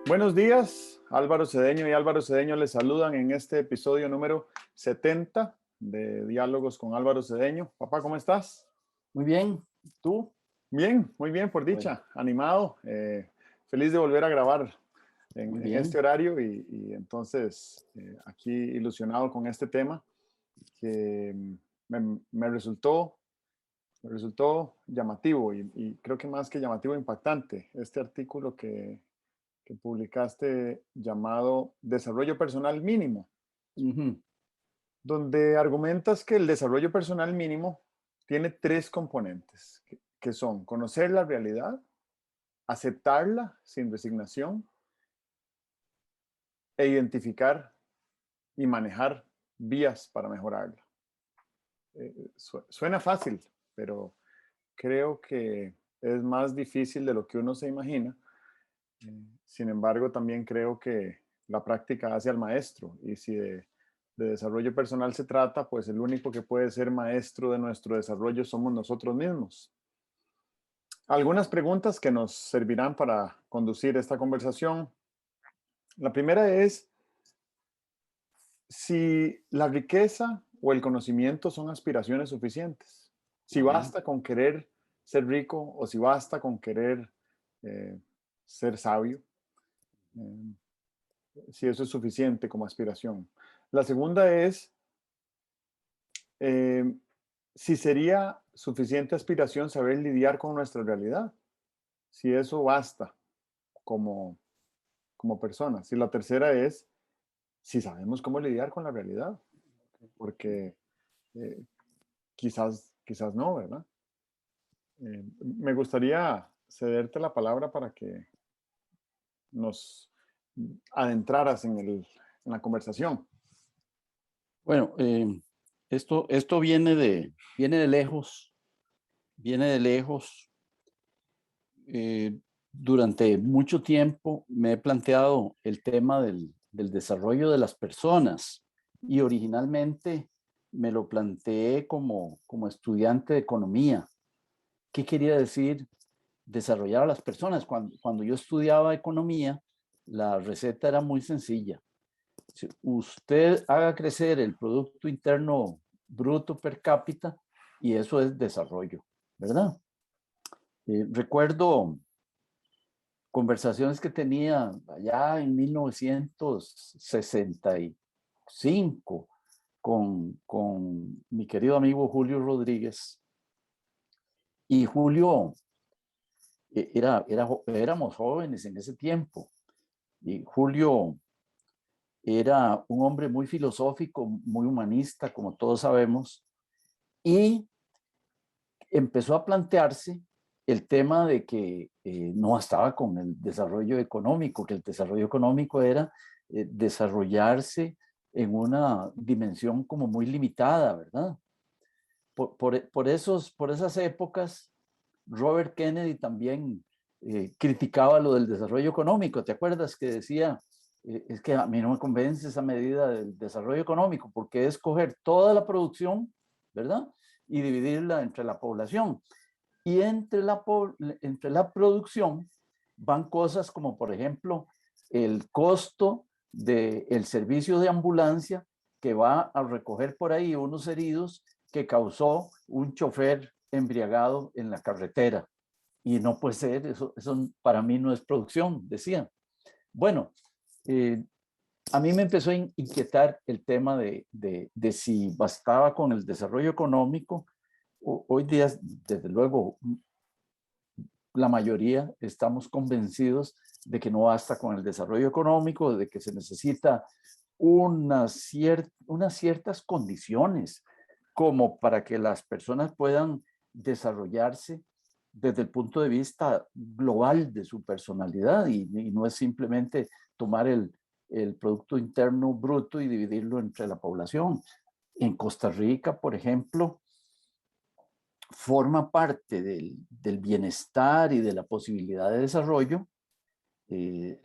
Buenos días, Álvaro Cedeño y Álvaro Cedeño les saludan en este episodio número 70 de Diálogos con Álvaro Cedeño. Papá, ¿cómo estás? Muy bien, ¿tú? Bien, muy bien, por Bueno, dicha, animado, feliz de volver a grabar muy en este bien. horario y entonces aquí ilusionado con este tema que me resultó llamativo y creo que más que llamativo, impactante. Este artículo que publicaste llamado Desarrollo Personal Mínimo, Ujú. donde argumentas que el desarrollo personal mínimo tiene tres componentes, que son conocer la realidad, aceptarla sin resignación e identificar y manejar vías para mejorarla. Suena fácil, pero creo que es más difícil de lo que uno se imagina. Sin embargo, también creo que la práctica hace al maestro y si de desarrollo personal se trata, pues el único que puede ser maestro de nuestro desarrollo somos nosotros mismos. Algunas preguntas que nos servirán para conducir esta conversación. La primera es si la riqueza o el conocimiento son aspiraciones suficientes. Si Ajá. basta con querer ser rico o si basta con querer eh, ser sabio. Eh, si eso es suficiente como aspiración. La segunda es eh, si sería suficiente aspiración saber lidiar con nuestra realidad, si eso basta como, como personas. Y la tercera es si sabemos cómo lidiar con la realidad, porque eh, quizás no, ¿verdad? Me gustaría cederte la palabra para que nos adentraras en la conversación. Bueno, esto viene de lejos. Eh, Durante mucho tiempo me he planteado el tema del desarrollo de las personas y originalmente me lo planteé como estudiante de economía. ¿Qué quería decir desarrollar a las personas? Cuando yo estudiaba economía, la receta era muy sencilla. Si usted haga crecer el Producto Interno Bruto per cápita y eso es desarrollo, ¿verdad? Recuerdo conversaciones que tenía allá en 1965 con mi querido amigo Julio Rodríguez. Y Julio, éramos jóvenes en ese tiempo. Y Julio era un hombre muy filosófico, muy humanista, como todos sabemos, y empezó a plantearse el tema de que no bastaba con el desarrollo económico, que el desarrollo económico era desarrollarse en una dimensión como muy limitada, ¿verdad? Por esas épocas, Robert Kennedy también criticaba lo del desarrollo económico. ¿Te acuerdas que decía, es que a mí no me convence esa medida del desarrollo económico, porque es coger toda la producción, ¿verdad? Y dividirla entre la población. Y entre la producción van cosas como, por ejemplo, el costo del servicio de ambulancia que va a recoger por ahí unos heridos que causó un chofer embriagado en la carretera. Y no puede ser, eso para mí no es producción, decía. Bueno, eh, a mí me empezó a inquietar el tema de si bastaba con el desarrollo económico. Hoy día, desde luego, la mayoría estamos convencidos de que no basta con el desarrollo económico, de que se necesita unas ciertas condiciones como para que las personas puedan desarrollarse desde el punto de vista global de su personalidad y no es simplemente tomar el Producto Interno Bruto y dividirlo entre la población. En Costa Rica, por ejemplo, forma parte del bienestar y de la posibilidad de desarrollo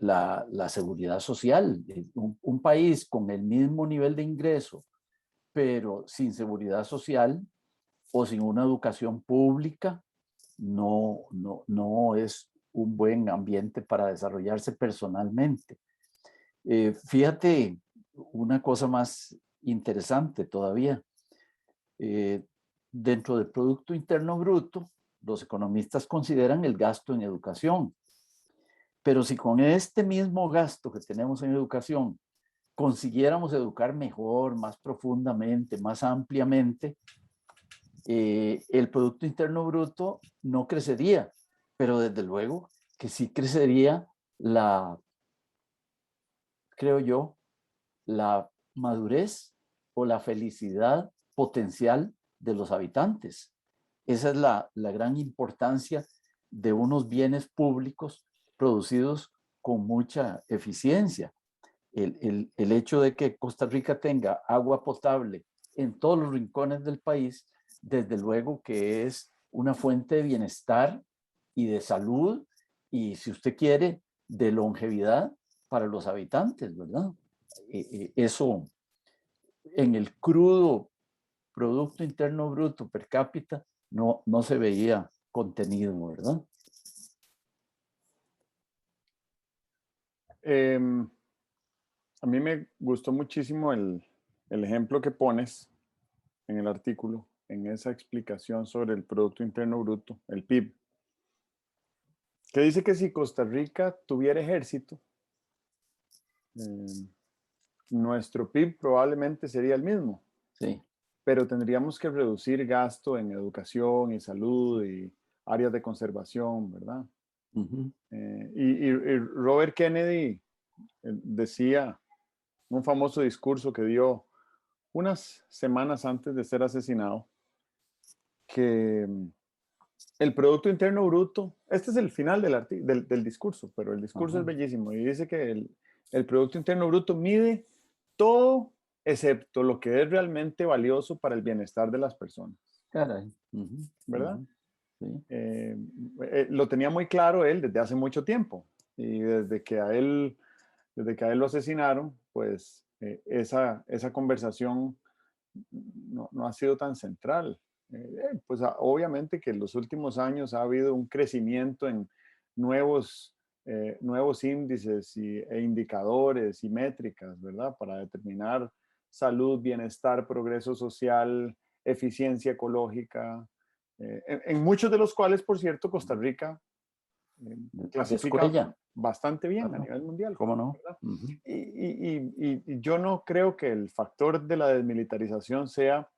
la seguridad social. Un país con el mismo nivel de ingreso, pero sin seguridad social o sin una educación pública, no es un buen ambiente para desarrollarse personalmente. Fíjate una cosa más interesante todavía. Eh, Dentro del Producto Interno Bruto, los economistas consideran el gasto en educación. Pero si con este mismo gasto que tenemos en educación consiguiéramos educar mejor, más profundamente, más ampliamente, el Producto Interno Bruto no crecería, pero desde luego que sí crecería la, creo yo, la madurez o la felicidad potencial de los habitantes. Esa es la gran importancia de unos bienes públicos producidos con mucha eficiencia. El hecho de que Costa Rica tenga agua potable en todos los rincones del país, desde luego que es una fuente de bienestar y de salud y, si usted quiere, de longevidad para los habitantes, ¿verdad? Eso en el crudo Producto Interno Bruto per cápita no se veía contenido, ¿verdad? A mí me gustó muchísimo el ejemplo que pones en el artículo, en esa explicación sobre el Producto Interno Bruto, el PIB, que dice que si Costa Rica tuviera ejército, nuestro PIB probablemente sería el mismo, Sí. pero tendríamos que reducir gasto en educación y salud y áreas de conservación, ¿verdad? Uh-huh. Y Robert Kennedy decía, un famoso discurso que dio unas semanas antes de ser asesinado, que el Producto Interno Bruto, este es el final del discurso, pero el discurso es bellísimo y dice que el Producto Interno Bruto mide todo excepto lo que es realmente valioso para el bienestar de las personas. Caray. ¿Verdad? Sí. Lo tenía muy claro él desde hace mucho tiempo y desde que a él lo asesinaron, pues esa conversación no ha sido tan central. Pues obviamente que en los últimos años ha habido un crecimiento en nuevos, nuevos índices e indicadores y métricas, ¿verdad? Para determinar salud, bienestar, progreso social, eficiencia ecológica, en muchos de los cuales, por cierto, Costa Rica clasifica Descuella. bastante bien a Claro. nivel mundial. ¿Cómo no? ¿Verdad? Y yo no creo que el factor de la desmilitarización sea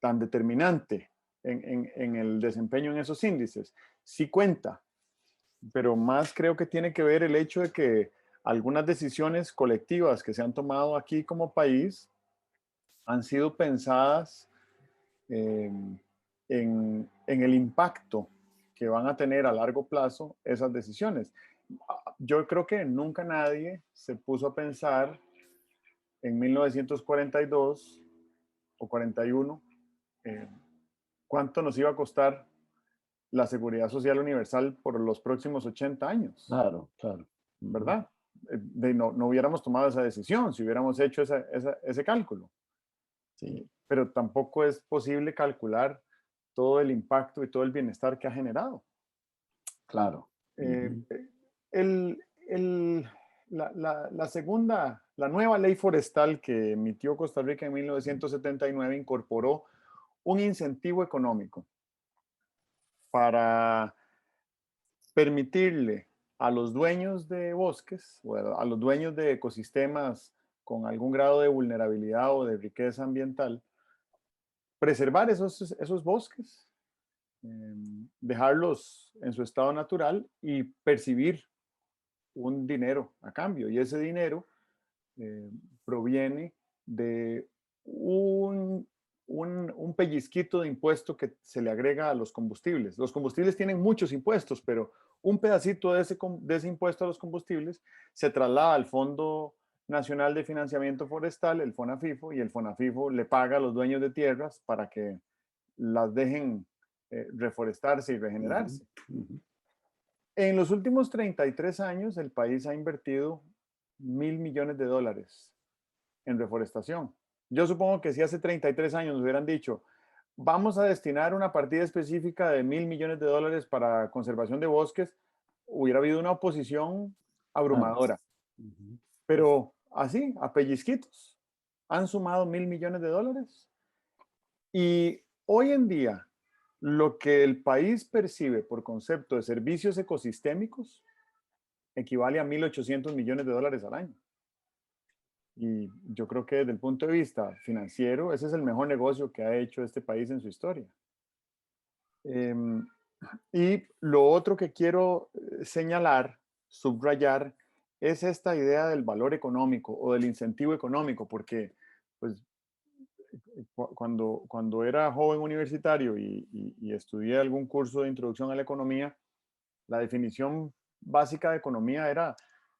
tan determinante en el desempeño en esos índices. Sí cuenta, pero más creo que tiene que ver el hecho de que algunas decisiones colectivas que se han tomado aquí como país han sido pensadas en el impacto que van a tener a largo plazo esas decisiones. Yo creo que nunca nadie se puso a pensar en 1942 o 41 cuánto nos iba a costar la seguridad social universal por los próximos 80 años, Claro, claro. ¿verdad? No hubiéramos tomado esa decisión si hubiéramos hecho ese cálculo. Sí. Pero tampoco es posible calcular todo el impacto y todo el bienestar que ha generado. Claro. El, el, la segunda, la nueva ley forestal que emitió Costa Rica en 1979 incorporó un incentivo económico para permitirle a los dueños de bosques o a los dueños de ecosistemas con algún grado de vulnerabilidad o de riqueza ambiental, preservar esos bosques, dejarlos en su estado natural y percibir un dinero a cambio. Y ese dinero proviene de un pellizquito de impuesto que se le agrega a los combustibles. Los combustibles tienen muchos impuestos, pero un pedacito de ese impuesto a los combustibles se traslada al Fondo Nacional de Financiamiento Forestal, el FONAFIFO, y el FONAFIFO le paga a los dueños de tierras para que las dejen reforestarse y regenerarse. En los últimos 33 años, el país ha invertido $1.000 millones en reforestación. Yo supongo que si hace 33 años nos hubieran dicho, vamos a destinar una partida específica de $1.000 millones para conservación de bosques, hubiera habido una oposición Claro. abrumadora. Ujú. Pero así, a pellizquitos, han sumado $1.000 millones. Y hoy en día, lo que el país percibe por concepto de servicios ecosistémicos equivale a $1.800 millones al año. Y yo creo que desde el punto de vista financiero, ese es el mejor negocio que ha hecho este país en su historia. Em, y lo otro que quiero señalar, subrayar, es esta idea del valor económico o del incentivo económico, porque pues, cuando era joven universitario y estudié algún curso de introducción a la economía, la definición básica de economía era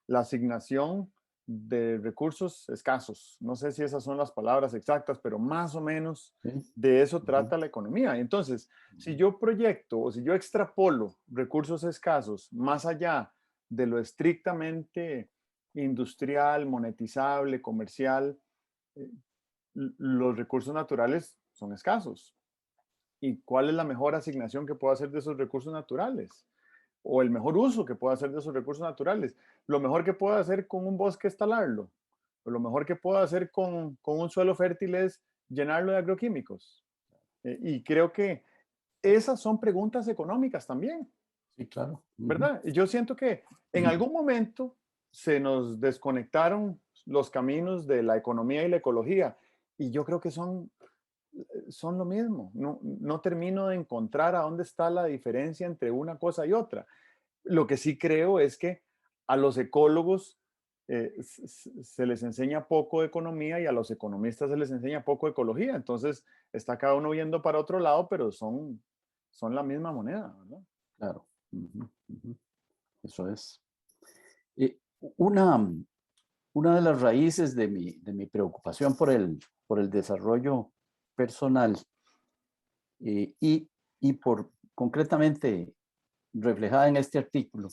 la asignación de recursos escasos. No sé si esas son las palabras exactas, pero más o menos Sí. de eso Ujú. trata la economía. Entonces, si yo proyecto o si yo extrapolo recursos escasos más allá de lo estrictamente industrial, monetizable, comercial, eh, los recursos naturales son escasos. ¿Y cuál es la mejor asignación que puedo hacer de esos recursos naturales? O el mejor uso que puedo hacer de esos recursos naturales. Lo mejor que puedo hacer con un bosque es talarlo. O lo mejor que puedo hacer con un suelo fértil es llenarlo de agroquímicos. Y creo que esas son preguntas económicas también, Sí, claro. Ujú. ¿verdad? Y yo siento que en algún momento se nos desconectaron los caminos de la economía y la ecología. Y yo creo que son lo mismo. No, no termino de encontrar a dónde está la diferencia entre una cosa y otra. Lo que sí creo es que a los ecólogos se les enseña poco de economía y a los economistas se les enseña poco de ecología. Entonces está cada uno viendo para otro lado, pero son la misma moneda, ¿verdad? Claro. Ujú, ujú. Eso es. Eh, una, una de las raíces de mi preocupación por el desarrollo personal y, y por concretamente reflejada en este artículo,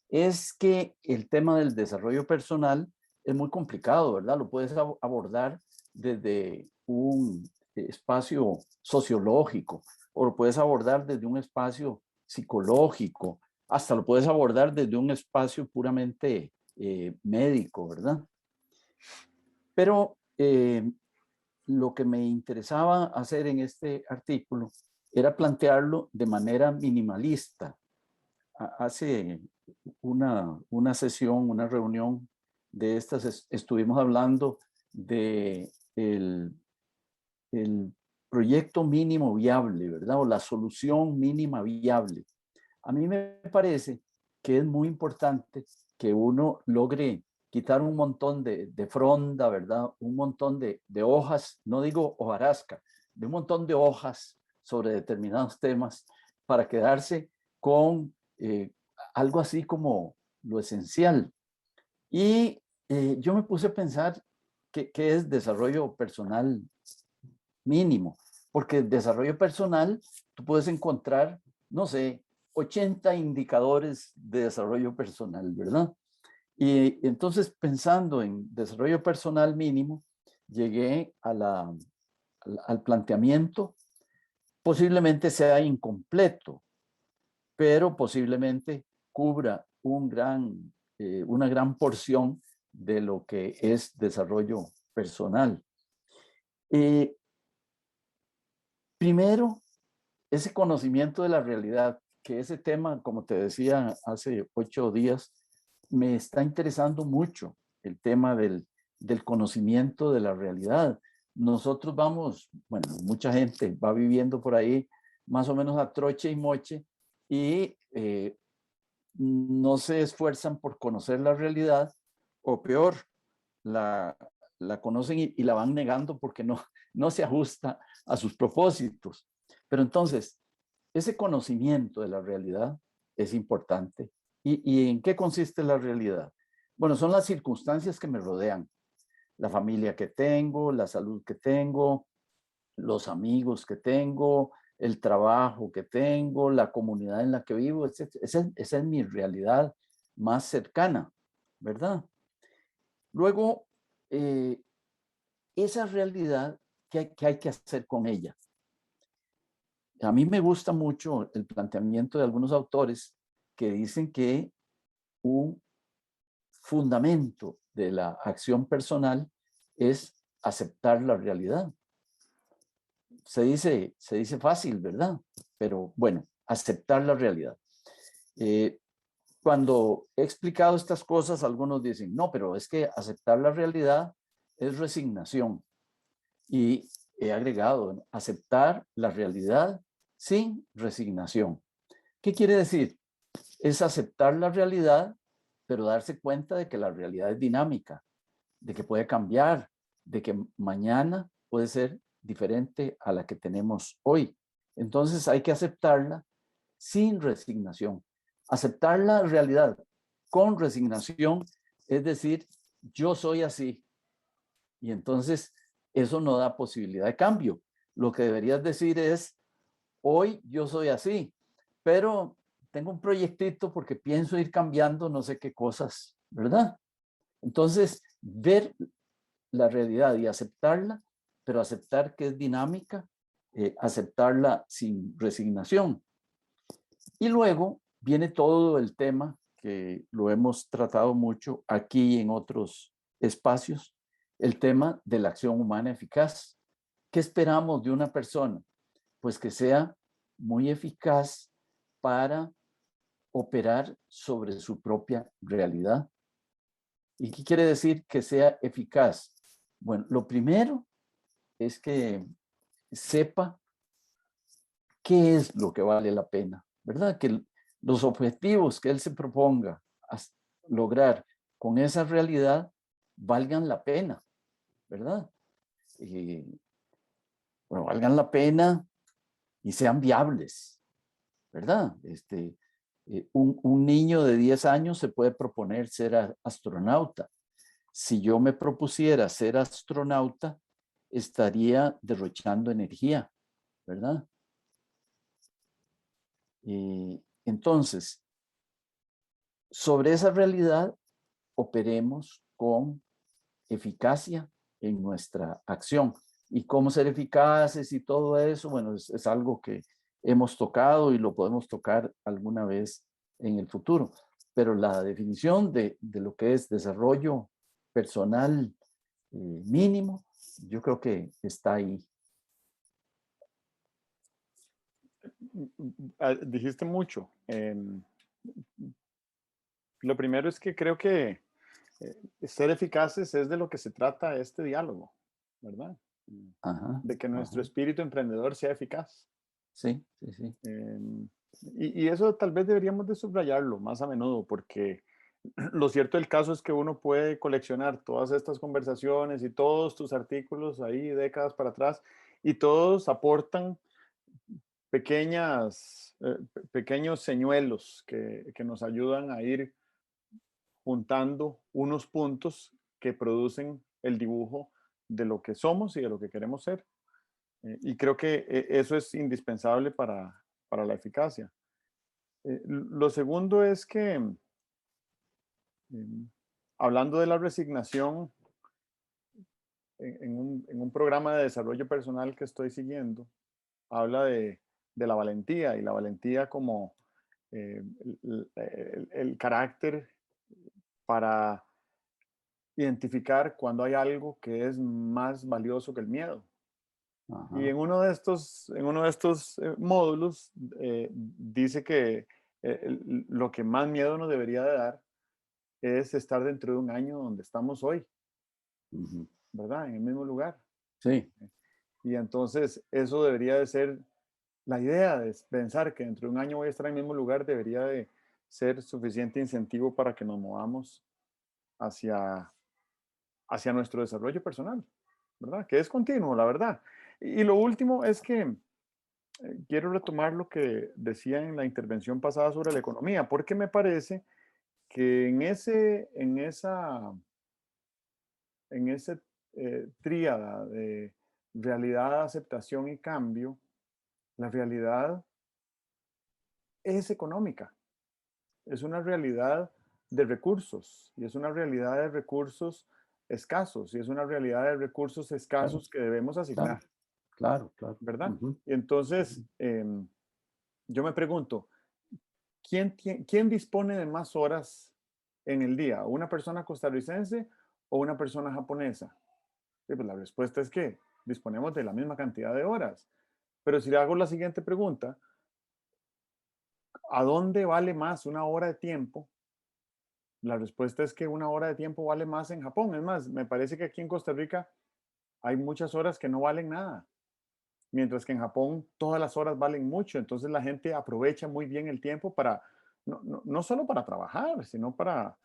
es que el tema del desarrollo personal es muy complicado, ¿verdad? Lo puedes abordar desde un espacio sociológico o lo puedes abordar desde un espacio psicológico, hasta lo puedes abordar desde un espacio puramente médico, ¿verdad? Pero lo que me interesaba hacer en este artículo era plantearlo de manera minimalista. Hace una sesión, una reunión de estas, estuvimos hablando de el proyecto mínimo viable, ¿verdad? O la solución mínima viable. A mí me parece que es muy importante que uno logre quitar un montón de fronda, ¿verdad? Un montón de hojas, no digo hojarasca, de un montón de hojas sobre determinados temas para quedarse con algo así como lo esencial. Y yo me puse a pensar qué es desarrollo personal mínimo, porque el desarrollo personal tú puedes encontrar, no sé, 80 indicadores de desarrollo personal, ¿verdad? Y entonces pensando en desarrollo personal mínimo, llegué al planteamiento, posiblemente sea incompleto, pero posiblemente cubra una gran porción de lo que es desarrollo personal. Eh, Primero, ese conocimiento de la realidad, que ese tema, como te decía hace 8 días, me está interesando mucho, el tema del conocimiento de la realidad. Nosotros vamos, bueno, mucha gente va viviendo por ahí más o menos a troche y moche y no se esfuerzan por conocer la realidad o peor, la, la conocen y la van negando porque no se ajusta a sus propósitos. Pero entonces, ese conocimiento de la realidad es importante. ¿Y en qué consiste la realidad? Bueno, son las circunstancias que me rodean, la familia que tengo, la salud que tengo, los amigos que tengo, el trabajo que tengo, la comunidad en la que vivo, etc. Esa es mi realidad más cercana, ¿verdad? Luego, eh, esa realidad, ¿qué hay que hacer con ella? a mí me gusta mucho el planteamiento de algunos autores que dicen que un fundamento de la acción personal es aceptar la realidad. Se dice fácil, ¿verdad? Pero bueno, aceptar la realidad. Cuando he explicado estas cosas, algunos dicen, no, pero es que aceptar la realidad es resignación. Y he agregado, aceptar la realidad sin resignación. ¿Qué quiere decir? Es aceptar la realidad, pero darse cuenta de que la realidad es dinámica, de que puede cambiar, de que mañana puede ser diferente a la que tenemos hoy. Entonces hay que aceptarla sin resignación. Aceptar la realidad con resignación es decir, yo soy así. Y entonces eso no da posibilidad de cambio. Lo que deberías decir es, hoy yo soy así, pero tengo un proyectito porque pienso ir cambiando no sé qué cosas, ¿verdad? Entonces, ver la realidad y aceptarla, pero aceptar que es dinámica, aceptarla sin resignación. Y luego viene todo el tema que lo hemos tratado mucho aquí y en otros espacios, el tema de la acción humana eficaz. ¿Qué esperamos de una persona? Pues que sea muy eficaz para operar sobre su propia realidad. ¿Y qué quiere decir que sea eficaz? Bueno, lo primero es que sepa qué es lo que vale la pena, ¿verdad? Que los objetivos que él se proponga lograr con esa realidad valgan la pena, ¿verdad? Y, bueno, valgan la pena y sean viables, ¿verdad? Un niño de 10 años se puede proponer ser astronauta. Si yo me propusiera ser astronauta, estaría derrochando energía, ¿verdad? Entonces, sobre esa realidad, operemos con eficacia en nuestra acción. Y cómo ser eficaces y todo eso, bueno, es algo que hemos tocado y lo podemos tocar alguna vez en el futuro. Pero la definición de lo que es desarrollo personal mínimo, yo creo que está ahí. Dijiste mucho. Lo primero es que creo que ser eficaces es de lo que se trata este diálogo, ¿verdad? Ajá, De que nuestro ajá. espíritu emprendedor sea eficaz. Sí, sí, sí. Y eso tal vez deberíamos de subrayarlo más a menudo, porque lo cierto del caso es que uno puede coleccionar todas estas conversaciones y todos tus artículos ahí décadas para atrás y todos aportan pequeños señuelos que nos ayudan a ir juntando unos puntos que producen el dibujo de lo que somos y de lo que queremos ser. Y creo que eso es indispensable para la eficacia. Lo segundo es que, hablando de la resignación, en un programa de desarrollo personal que estoy siguiendo, habla de la valentía y la valentía como el carácter para identificar cuando hay algo que es más valioso que el miedo. Y Ajá. en uno de estos módulos dice que lo que más miedo nos debería de dar es estar dentro de un año donde estamos hoy, Ujú. ¿verdad? En el mismo lugar. Sí, Y entonces eso debería de ser la idea de pensar que dentro de un año voy a estar en el mismo lugar, debería de ser suficiente incentivo para que nos movamos hacia, hacia nuestro desarrollo personal, ¿verdad? Que es continuo, la verdad. Y lo último es que quiero retomar lo que decía en la intervención pasada sobre la economía, porque me parece que en ese tríada de realidad, aceptación y cambio, la realidad es económica, es una realidad de recursos y es una realidad de recursos escasos y es una realidad de recursos claro, escasos que debemos claro, asignar. claro, claro. ¿verdad? Ujú, Y entonces, ujú. yo me pregunto, ¿quién dispone de más horas en el día? ¿Una persona costarricense o una persona japonesa? Sí, pues la respuesta es que disponemos de la misma cantidad de horas. Pero si le hago la siguiente pregunta, ¿a dónde vale más una hora de tiempo? La respuesta es que una hora de tiempo vale más en Japón. Es más, me parece que aquí en Costa Rica hay muchas horas que no valen nada, mientras que en Japón todas las horas valen mucho. Entonces la gente aprovecha muy bien el tiempo para, no solo para trabajar, sino para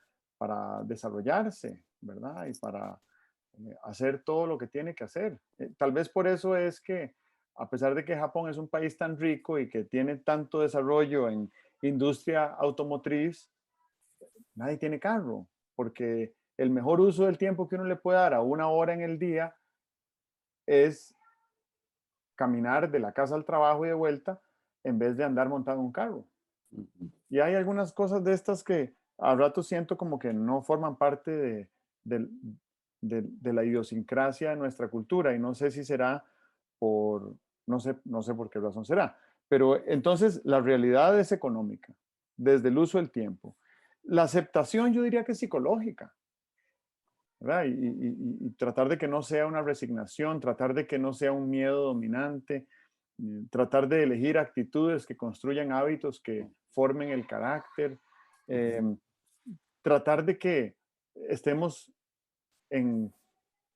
desarrollarse, ¿verdad? Y para hacer todo lo que tiene que hacer. Tal vez por eso es que, a pesar de que Japón es un país tan rico y que tiene tanto desarrollo en industria automotriz, nadie tiene carro, porque el mejor uso del tiempo que uno le puede dar a una hora en el día es caminar de la casa al trabajo y de vuelta en vez de andar montado en un carro. Ujú. Y hay algunas cosas de estas que a rato siento como que no forman parte del- de la idiosincrasia de nuestra cultura y no sé si será por, no sé por qué razón será. Pero entonces la realidad es económica, desde el uso del tiempo. La aceptación yo diría que es psicológica, ¿verdad? Y tratar de que no sea una resignación, tratar de que no sea un miedo dominante, tratar de elegir actitudes que construyan hábitos que formen el carácter, eh, tratar de que estemos en,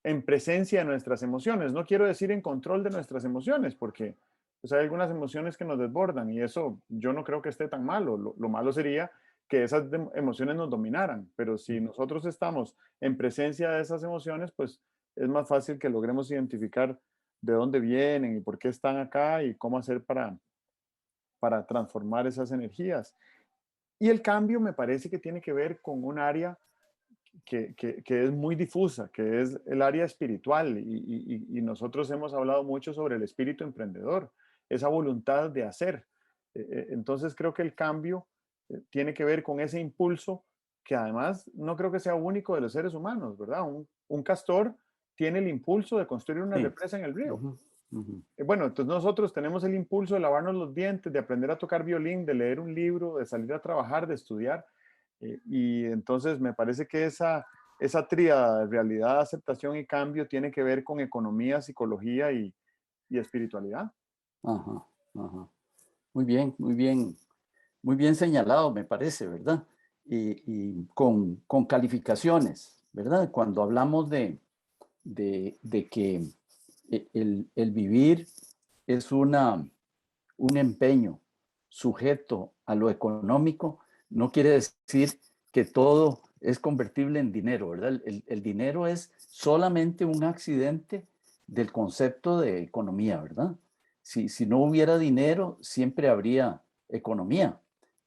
en presencia de nuestras emociones. No quiero decir en control de nuestras emociones, porque pues, hay algunas emociones que nos desbordan y eso yo no creo que esté tan malo. Lo malo sería que esas emociones nos dominaran, pero si nosotros estamos en presencia de esas emociones, pues es más fácil que logremos identificar de dónde vienen y por qué están acá y cómo hacer para transformar esas energías. Y el cambio me parece que tiene que ver con un área que es muy difusa, que es el área espiritual. Y nosotros hemos hablado mucho sobre el espíritu emprendedor, esa voluntad de hacer. Entonces creo que el cambio tiene que ver con ese impulso que además no creo que sea único de los seres humanos, ¿verdad? Un castor tiene el impulso de construir una Sí. represa en el río. Ujú, ujú. Bueno, entonces nosotros tenemos el impulso de lavarnos los dientes, de aprender a tocar violín, de leer un libro, de salir a trabajar, de estudiar. Y entonces me parece que esa tríada de realidad, aceptación y cambio tiene que ver con economía, psicología y espiritualidad. Ajá, ajá. Muy bien, muy bien. Muy bien señalado, me parece, ¿verdad? Y con calificaciones, ¿verdad? Cuando hablamos de que el vivir es un empeño sujeto a lo económico, no quiere decir que todo es convertible en dinero, ¿verdad? El dinero es solamente un accidente del concepto de economía, ¿verdad? Si no hubiera dinero, siempre habría economía,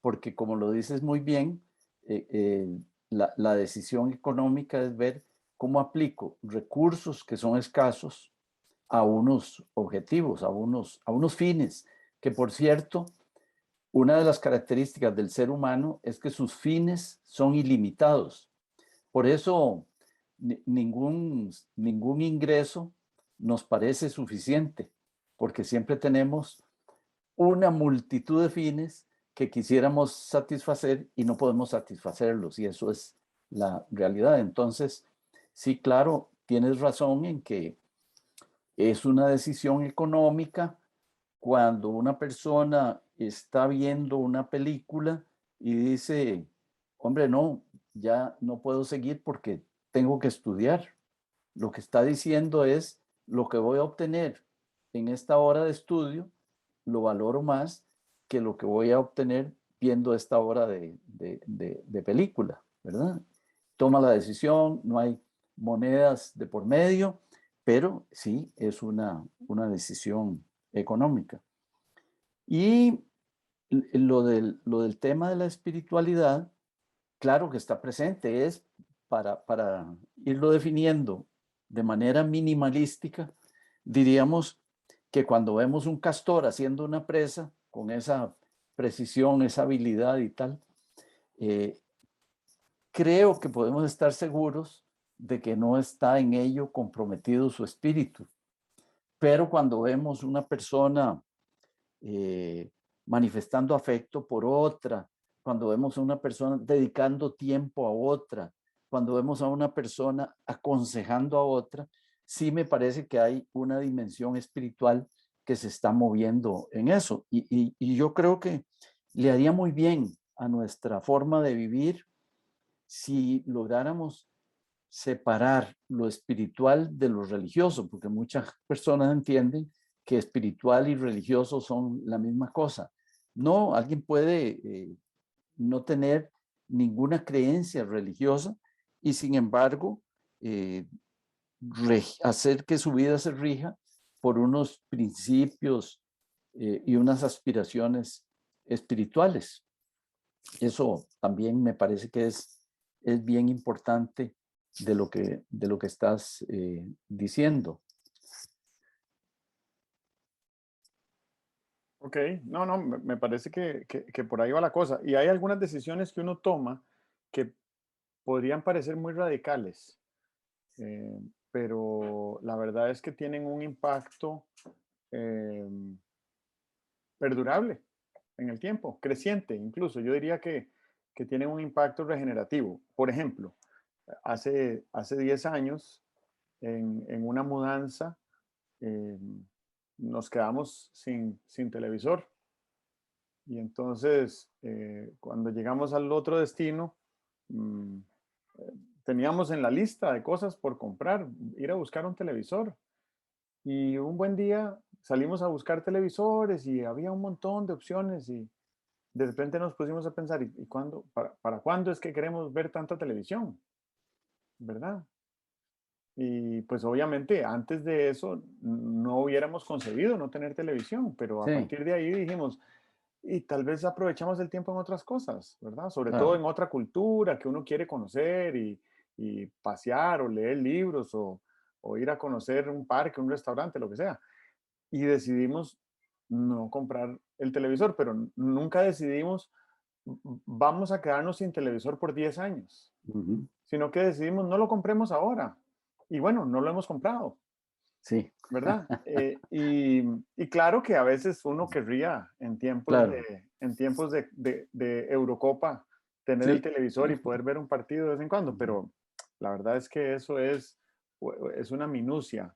porque como lo dices muy bien, la decisión económica es ver cómo aplico recursos que son escasos a unos objetivos, a unos fines, que por cierto, una de las características del ser humano es que sus fines son ilimitados. Por eso ningún ingreso nos parece suficiente, porque siempre tenemos una multitud de fines que quisiéramos satisfacer y no podemos satisfacerlos, y eso es la realidad. Entonces, sí, claro, tienes razón en que es una decisión económica cuando una persona está viendo una película y dice, hombre, no, ya no puedo seguir porque tengo que estudiar. Lo que está diciendo es, lo que voy a obtener en esta hora de estudio, lo valoro más que lo que voy a obtener viendo esta hora de película, ¿verdad? Toma la decisión, no hay monedas de por medio, pero sí es una decisión económica. Y lo del tema de la espiritualidad, claro que está presente, es para irlo definiendo de manera minimalística, diríamos que cuando vemos un castor haciendo una presa con esa precisión, esa habilidad y tal, eh, creo que podemos estar seguros de que no está en ello comprometido su espíritu, pero cuando vemos una persona manifestando afecto por otra, cuando vemos a una persona dedicando tiempo a otra, cuando vemos a una persona aconsejando a otra, sí me parece que hay una dimensión espiritual que se está moviendo en eso. Y yo creo que le haría muy bien a nuestra forma de vivir si lográramos separar lo espiritual de lo religioso, porque muchas personas entienden que espiritual y religioso son la misma cosa. No, alguien puede no tener ninguna creencia religiosa y sin embargo eh, hacer que su vida se rija por unos principios y unas aspiraciones espirituales. Eso también me parece que es bien importante de lo que estás diciendo. Ok, no, no, me parece que por ahí va la cosa. Y hay algunas decisiones que uno toma que podrían parecer muy radicales, eh, pero la verdad es que tienen un impacto eh, perdurable en el tiempo, creciente incluso. Yo diría que tienen un impacto regenerativo. Por ejemplo, hace 10 años, en una mudanza, eh, nos quedamos sin televisor. Y entonces, cuando llegamos al otro destino, mm, eh, teníamos en la lista de cosas por comprar, ir a buscar un televisor. Y un buen día salimos a buscar televisores y había un montón de opciones y de repente nos pusimos a pensar, ¿y cuándo, para cuándo es que queremos ver tanta televisión? ¿Verdad? Y pues obviamente antes de eso no hubiéramos concebido no tener televisión, pero a Sí, partir de ahí dijimos, y tal vez aprovechamos el tiempo en otras cosas, ¿verdad? Sobre todo claro. en otra cultura que uno quiere conocer y pasear o leer libros o ir a conocer un parque, un restaurante, lo que sea. Y decidimos no comprar el televisor, pero nunca decidimos vamos a quedarnos sin televisor por 10 años, Ujú. sino que decidimos no lo compremos ahora. Y bueno, no lo hemos comprado, Sí, ¿verdad? Y claro que a veces uno querría claro. en tiempos de Eurocopa tener el Sí. televisor y poder ver un partido de vez en cuando, pero la verdad es que eso es una minucia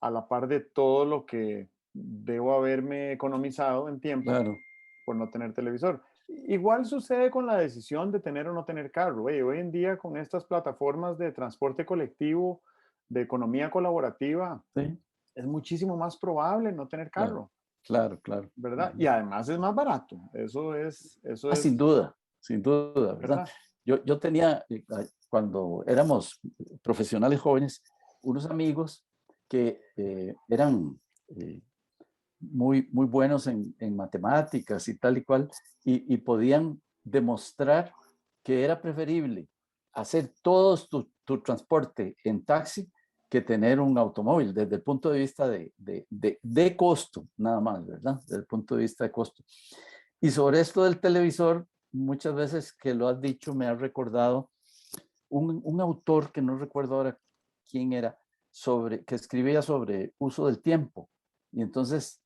a la par de todo lo que debo haberme economizado en tiempo Claro. por no tener televisor. Igual sucede con la decisión de tener o no tener carro. Hoy en día con estas plataformas de transporte colectivo, de economía colaborativa, Sí, es muchísimo más probable no tener claro. carro, Claro, claro. ¿verdad? Y Ujú. además es más barato. Eso es, Sin duda, ¿verdad? ¿verdad? Yo tenía, cuando éramos profesionales jóvenes, unos amigos que eran eh, muy buenos en matemáticas y tal y cual, y podían demostrar que era preferible hacer todo tu transporte en taxi que tener un automóvil desde el punto de vista de costo, nada más, ¿verdad? Desde el punto de vista de costo. Y sobre esto del televisor, muchas veces que lo has dicho, me has recordado un autor que no recuerdo ahora quién era, que escribía sobre uso del tiempo. Y entonces,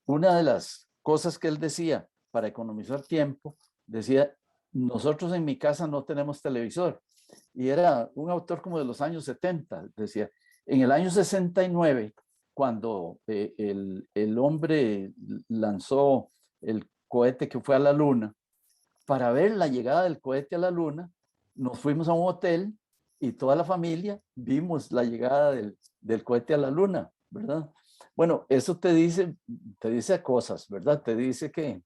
una de las cosas que él decía para economizar tiempo, decía, nosotros en mi casa no tenemos televisor. Y era un autor como de los años 70, decía, en el año 69, cuando el hombre lanzó el cohete que fue a la luna, para ver la llegada del cohete a la luna, nos fuimos a un hotel y toda la familia vimos la llegada del cohete a la luna, ¿verdad? Bueno, eso te dice cosas, ¿verdad? Te dice que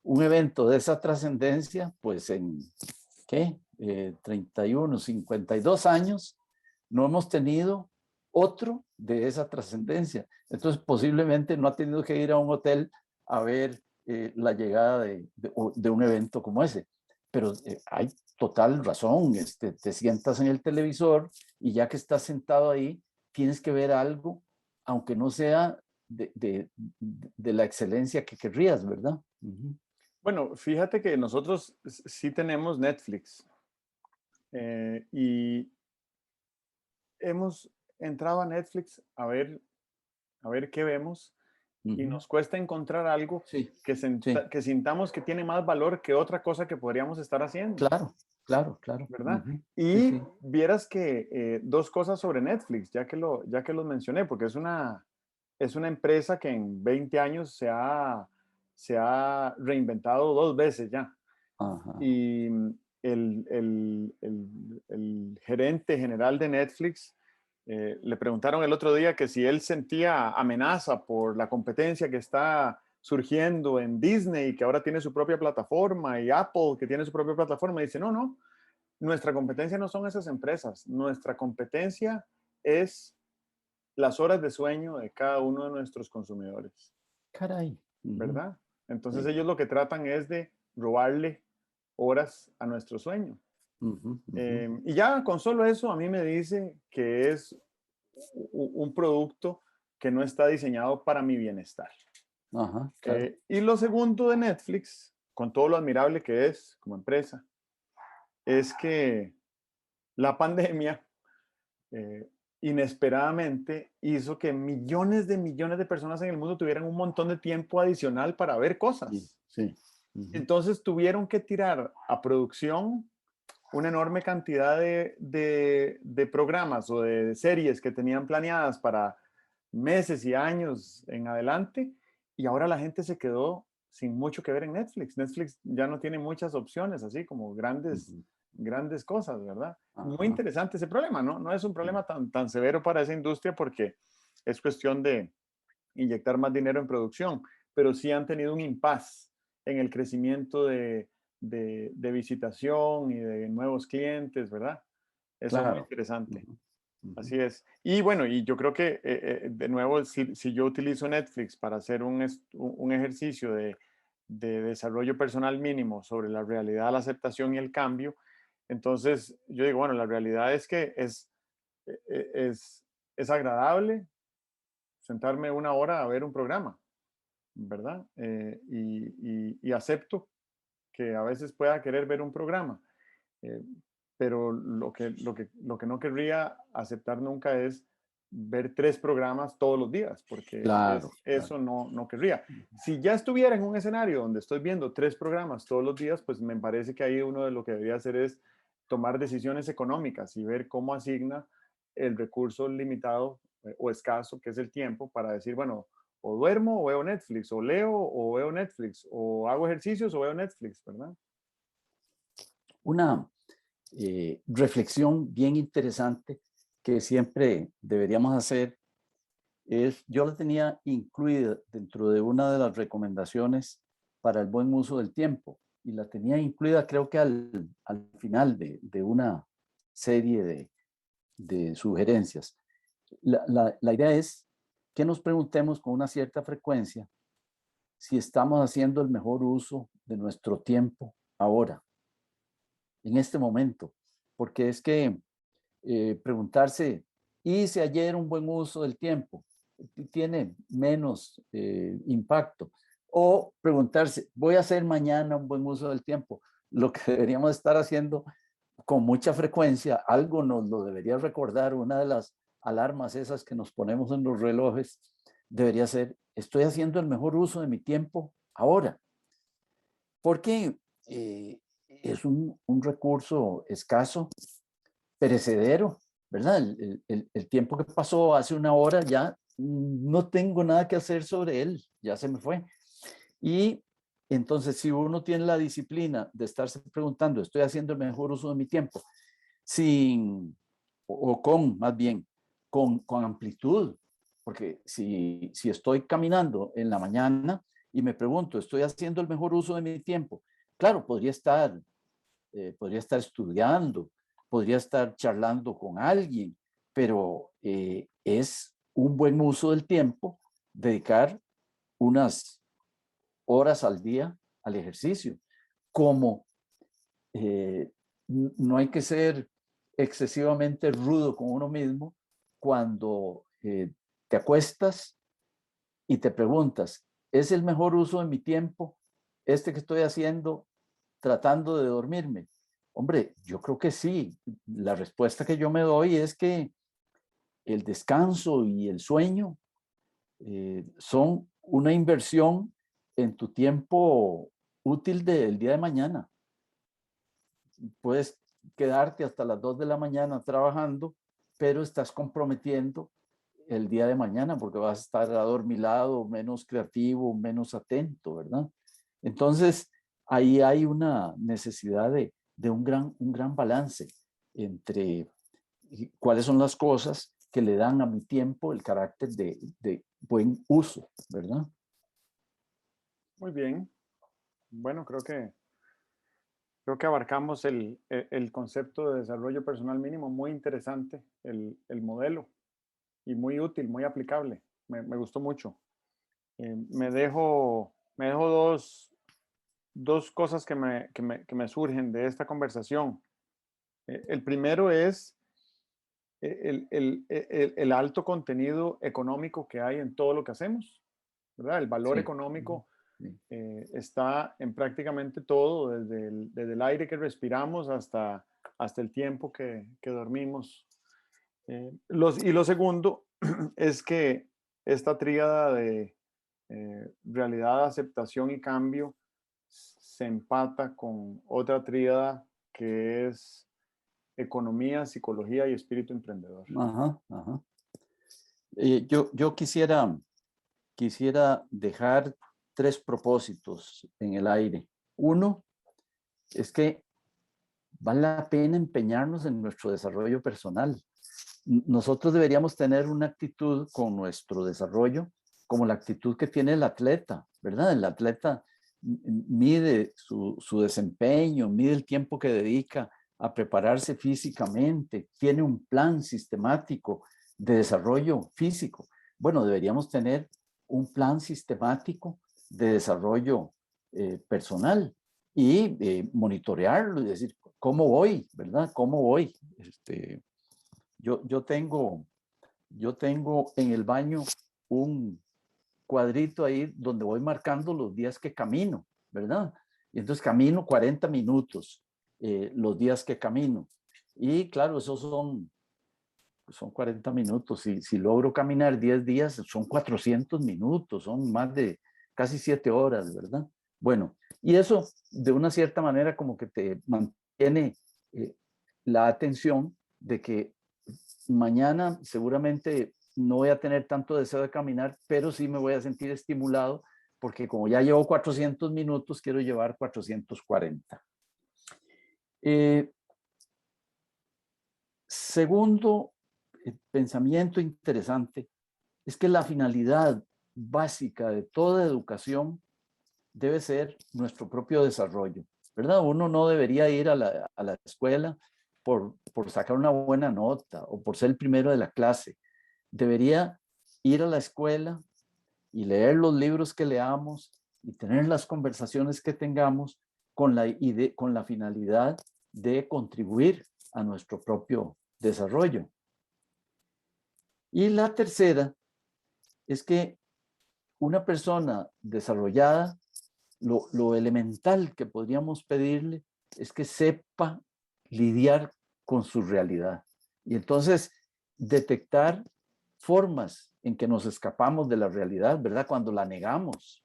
un evento de esa trascendencia, pues en, ¿qué? 31, 52 años, no hemos tenido otro de esa trascendencia. Entonces, posiblemente no ha tenido que ir a un hotel a ver la llegada de un evento como ese. Pero hay total razón, te sientas en el televisor y ya que estás sentado ahí, tienes que ver algo, aunque no sea de la excelencia que querrías, ¿verdad? Ujú. Bueno, fíjate que nosotros sí tenemos Netflix y hemos entrado a Netflix a ver a ver qué vemos, y Ujú. nos cuesta encontrar algo Sí, que, sí, que sintamos que tiene más valor que otra cosa que podríamos estar haciendo, claro, claro, claro. ¿verdad? Ujú. Sí, Y sí. vieras que dos cosas sobre Netflix, ya que los mencioné, porque es una empresa que en 20 años se ha reinventado dos veces ya. Ajá. Y el gerente general de Netflix le preguntaron el otro día que si él sentía amenaza por la competencia que está surgiendo en Disney, que ahora tiene su propia plataforma, y Apple, que tiene su propia plataforma. Y dice, no, no, nuestra competencia no son esas empresas. Nuestra competencia es las horas de sueño de cada uno de nuestros consumidores, Caray. Ujú. ¿verdad? Entonces Sí. ellos lo que tratan es de robarle horas a nuestro sueño. Ujú, ujú. Y ya con solo eso a mí me dice que es un producto que no está diseñado para mi bienestar. Ajá, claro. Y lo segundo de Netflix, con todo lo admirable que es como empresa, es que la pandemia eh, inesperadamente hizo que millones de personas en el mundo tuvieran un montón de tiempo adicional para ver Sí, cosas. sí. Ujú. Entonces tuvieron que tirar a producción una enorme cantidad de programas o de series que tenían planeadas para meses y años en adelante, y ahora la gente se quedó sin mucho que ver en Netflix. Netflix ya no tiene muchas opciones, así como Ujú. grandes cosas, ¿verdad? Muy Ajá. interesante ese problema, ¿no? No es un Sí. problema tan severo para esa industria porque es cuestión de inyectar más dinero en producción, pero sí han tenido un impasse en el crecimiento de visitación y de nuevos clientes, ¿verdad? Eso es muy Claro. interesante. Ujú, ujú. Así es. Y bueno, y yo creo que de nuevo, si yo utilizo Netflix para hacer un ejercicio de desarrollo personal mínimo sobre la realidad, la aceptación y el cambio, entonces yo digo, bueno, la realidad es que e- e- es, es agradable sentarme una hora a ver un programa, ¿verdad? Y acepto que a veces pueda querer ver un programa, eh, pero lo que no querría aceptar nunca es ver tres programas todos los días, porque Claro, claro. eso no querría. Si ya estuviera en un escenario donde estoy viendo tres programas todos los días, pues me parece que ahí uno de lo que debería hacer es tomar decisiones económicas y ver cómo asigna el recurso limitado o escaso, que es el tiempo, para decir, bueno, o duermo o veo Netflix, o leo o veo Netflix, o hago ejercicios o veo Netflix, ¿verdad? Una reflexión bien interesante que siempre deberíamos hacer es, yo la tenía incluida dentro de una de las recomendaciones para el buen uso del tiempo y la tenía incluida creo que al final de una serie de sugerencias. La idea es que nos preguntemos con una cierta frecuencia si estamos haciendo el mejor uso de nuestro tiempo ahora, en este momento, porque es que preguntarse, ¿hice ayer un buen uso del tiempo? Tiene menos impacto. O preguntarse, ¿voy a hacer mañana un buen uso del tiempo? Lo que deberíamos estar haciendo con mucha frecuencia, algo nos lo debería recordar, una de las alarmas esas que nos ponemos en los relojes, debería ser, estoy haciendo el mejor uso de mi tiempo ahora, porque es un recurso escaso, perecedero, ¿verdad? El tiempo que pasó hace una hora ya no tengo nada que hacer sobre él, ya se me fue. Y entonces, si uno tiene la disciplina de estarse preguntando, ¿estoy haciendo el mejor uso de mi tiempo? Sin, o con, más bien, con amplitud, porque si estoy caminando en la mañana y me pregunto, ¿estoy haciendo el mejor uso de mi tiempo? Claro, podría estar estudiando, podría estar charlando con alguien, pero es un buen uso del tiempo dedicar unas horas al día al ejercicio. Como eh, no hay que ser excesivamente rudo con uno mismo cuando te acuestas y te preguntas, ¿es el mejor uso de mi tiempo este que estoy haciendo tratando de dormirme? Hombre, yo creo que sí. La respuesta que yo me doy es que el descanso y el sueño son una inversión en tu tiempo útil del día de mañana. Puedes quedarte hasta las 2 de la mañana trabajando, pero estás comprometiendo el día de mañana porque vas a estar adormilado, menos creativo, menos atento, ¿verdad? Entonces, ahí hay una necesidad de un gran balance entre cuáles son las cosas que le dan a mi tiempo el carácter de buen uso, ¿verdad? Muy bien. Bueno, creo que abarcamos el concepto de desarrollo personal mínimo. Muy interesante el modelo y muy útil, muy aplicable. Me gustó mucho. Me dejo dos cosas que me surgen de esta conversación. El primero es el alto contenido económico que hay en todo lo que hacemos, ¿verdad? El valor Sí. económico Sí. está en prácticamente todo, desde el aire que respiramos hasta el tiempo que dormimos. Y lo segundo es que esta tríada de realidad, aceptación y cambio se empata con otra tríada que es economía, psicología y espíritu emprendedor. Ajá, ajá. Yo quisiera dejar 3 propósitos en el aire. Uno es que vale la pena empeñarnos en nuestro desarrollo personal. Nosotros deberíamos tener una actitud con nuestro desarrollo como la actitud que tiene el atleta, ¿verdad? El atleta mide su desempeño, mide el tiempo que dedica a prepararse físicamente, tiene un plan sistemático de desarrollo físico. Bueno, deberíamos tener un plan sistemático de desarrollo personal y monitorearlo y decir, ¿cómo voy? ¿Verdad? ¿Cómo voy? Yo tengo en el baño un cuadrito ahí donde voy marcando los días que camino, ¿verdad? Y entonces camino 40 minutos los días que camino. Y claro, esos son 40 minutos. Si logro caminar 10 días, son 400 minutos, son más de casi 7 horas, ¿verdad? Bueno, y eso de una cierta manera como que te mantiene la atención de que mañana seguramente no voy a tener tanto deseo de caminar, pero sí me voy a sentir estimulado porque como ya llevo 400 minutos, quiero llevar 440. Segundo pensamiento interesante es que la finalidad básica de toda educación debe ser nuestro propio desarrollo, ¿verdad? Uno no debería ir a la escuela por sacar una buena nota o por ser el primero de la clase. Debería ir a la escuela y leer los libros que leamos y tener las conversaciones que tengamos con la finalidad de contribuir a nuestro propio desarrollo. Y la tercera es que una persona desarrollada, lo elemental que podríamos pedirle es que sepa lidiar con su realidad. Y entonces detectar formas en que nos escapamos de la realidad, ¿verdad? Cuando la negamos,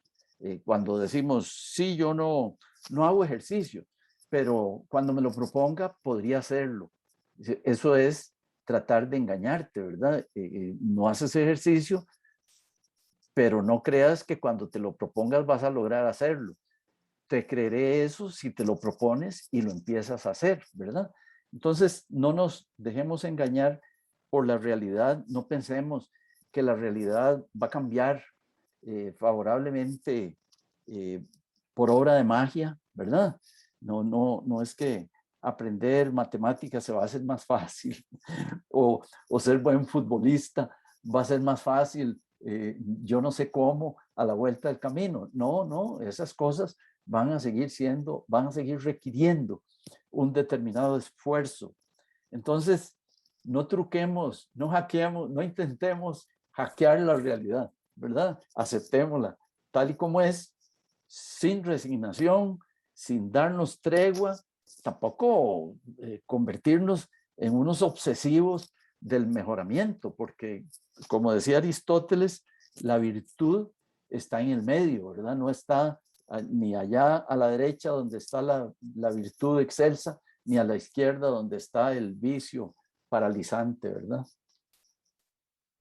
cuando decimos, sí, yo no hago ejercicio, pero cuando me lo proponga podría hacerlo. Eso es tratar de engañarte, ¿verdad? No haces ejercicio, pero no creas que cuando te lo propongas vas a lograr hacerlo. Te creeré eso si te lo propones y lo empiezas a hacer, ¿verdad? Entonces, no nos dejemos engañar por la realidad, no pensemos que la realidad va a cambiar favorablemente por obra de magia, ¿verdad? No es que aprender matemáticas se va a hacer más fácil o ser buen futbolista va a ser más fácil, yo no sé cómo, a la vuelta del camino. No, esas cosas van a seguir requiriendo un determinado esfuerzo. Entonces, no truquemos, no hackeemos, no intentemos hackear la realidad, ¿verdad? Aceptémosla tal y como es, sin resignación, sin darnos tregua, tampoco convertirnos en unos obsesivos del mejoramiento, porque como decía Aristóteles, la virtud está en el medio, ¿verdad? No está ni allá a la derecha donde está la virtud excelsa, ni a la izquierda donde está el vicio paralizante, ¿verdad?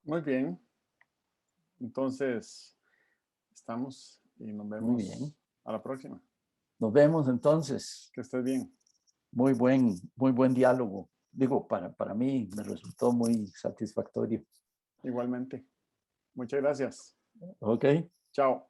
Muy bien. Entonces, estamos y nos Muy vemos bien. a la próxima. Nos vemos entonces. Que estés bien. Muy buen diálogo. Digo, para mí me resultó muy satisfactorio. Igualmente. Muchas gracias. Ok. Chao.